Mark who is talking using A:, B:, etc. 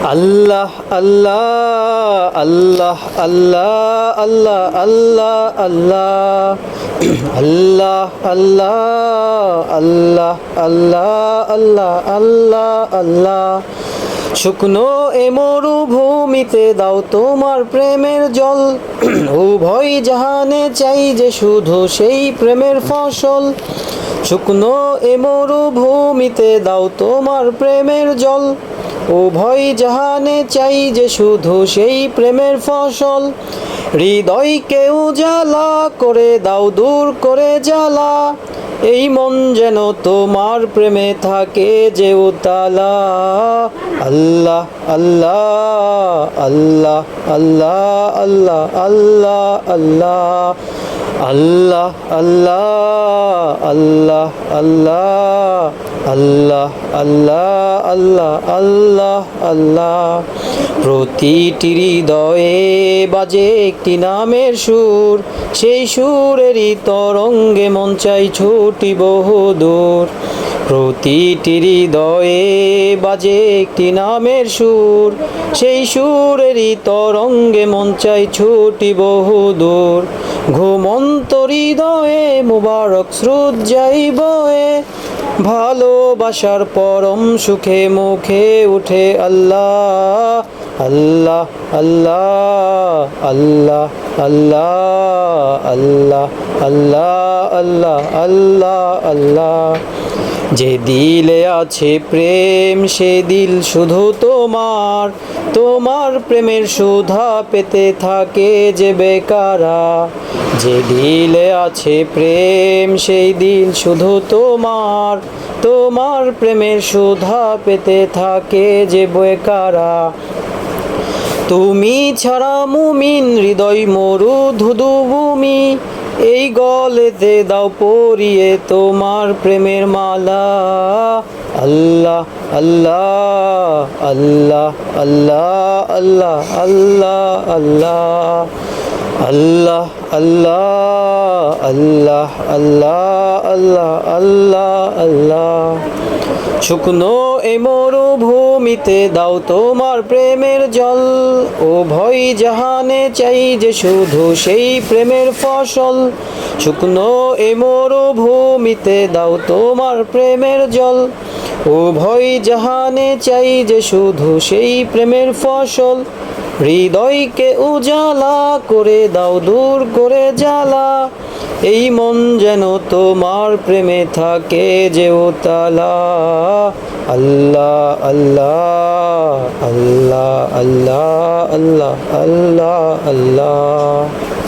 A: আল্লাহ আল্লাহ আল্লাহ আল্লাহ আল্লাহ আল্লাহ আল্লাহ আল্লাহ আল্লাহ আল্লাহ আল্লাহ আল্লাহ আল্লাহ শুকনো এ মরুভূমিতে দাও তোমার প্রেমের জল উভয় জাহানে চাই যে শুধু সেই প্রেমের ফসল শুকনো এ মরুভূমিতে দাও তোমার প্রেমের জল উভয় জাহানে চাই যে শুধু সেই প্রেমের ফসল হৃদয়কে উজালা করে দাও দূর করে জ্বালা এই মন যেন তোমার প্রেমে থাকে যে উতালা আল্লাহ আল্লাহ আল্লাহ আল্লাহ আল্লাহ আল্লাহ আল্লাহ আল্লাহ আল্লাহ আল্লাহ আল্লাহ আল্লাহ আল্লাহ আল্লাহ আল্লাহ প্রতিটি হৃদয়ে বাজে একটি নামের সুর সেই সুরেরই তরঙ্গে মন চাই ছুটি বহুদূর প্রতিটি হৃদয়ে বাজে একটি নামের সুর সেই সুরেরই তরঙ্গে মন চাই ছুটি বহুদূর ঘুমন্ত হৃদয়ে মুবারক স্রোত যাই বয়ে ভালোবাসার পরম সুখে মুখে উঠে আল্লাহ আল্লাহ আল্লাহ আল্লাহ আল্লাহ আল্লাহ আল্লাহ আল্লাহ আল্লাহ যে দিলে আছে প্রেম সে দিল শুধু তোমার তোমার প্রেমের সুধা পেতে থাকে যে বেকারা যে দিলে আছে প্রেম সেই দিল শুধু তোমার তোমার প্রেমের সুধা পেতে থাকে যে বেকারা তুমি ছাড়া মুমিন হৃদয় মরু ধুধু ভূমি এই গলেতে দাও পরিয়ে তোমার প্রেমের মালা আল্লাহ আল্লাহ আল্লাহ আল্লাহ আল্লাহ আল্লাহ আল্লাহ আল্লাহ আল্লাহ আল্লাহ আল্লাহ আল্লাহ আল্লাহ শুকনো এ মরুভূমিতে দাও তোমার প্রেমের জল উভয় জাহানে চাই যে শুধু সেই প্রেমের ফসল শুকনো এ মরুভূমিতে দাও তোমার প্রেমের জল উভয় জাহানে চাই যে শুধু সেই প্রেমের ফসল হৃদয়কে উজালা করে দাও দূর করে জ্বালা এই মন যেন তোমার প্রেমে থাকে যে উতালা আল্লাহ আল্লাহ আল্লাহ আল্লাহ আল্লাহ আল্লাহ আল্লাহ